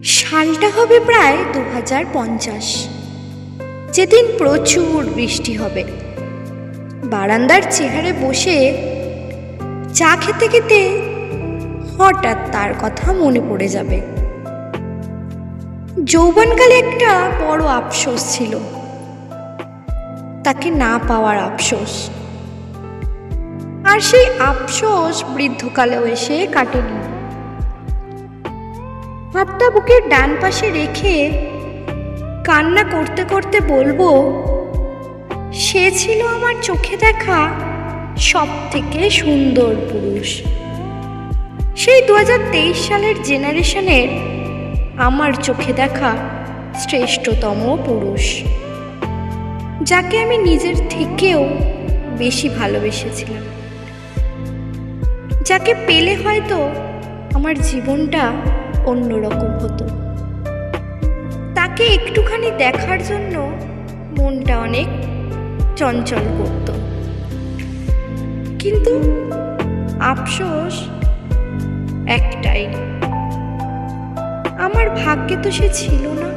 সালটা হবে প্রায় 2050, যেদিন প্রচুর বৃষ্টি হবে। বারান্দার চেয়ারে বসে চা খেতে খেতে হঠাৎ তার কথা মনে পড়ে যাবে। যৌবনকালে একটা বড় আফসোস ছিল, তাকে না পাওয়ার আফসোস। আর সেই আফসোস বৃদ্ধকালেও এসে কাটেনি। হাতটা বুকের ডান পাশে রেখে কান্না করতে করতে বলবো, সে ছিল আমার চোখে দেখা সব থেকে সুন্দর পুরুষ। সেই 2023 সালের জেনারেশনের আমার চোখে দেখা শ্রেষ্ঠতম পুরুষ, যাকে আমি নিজের থেকেও বেশি ভালোবেসেছিলাম, যাকে পেলে হয়তো আমার জীবনটা অন্যরকম হতো। তাকে একটুখানি দেখার জন্য মনটা অনেক চঞ্চল করত, কিন্তু আফসোস একটাই, আমার ভাগ্যে তো সে ছিল না।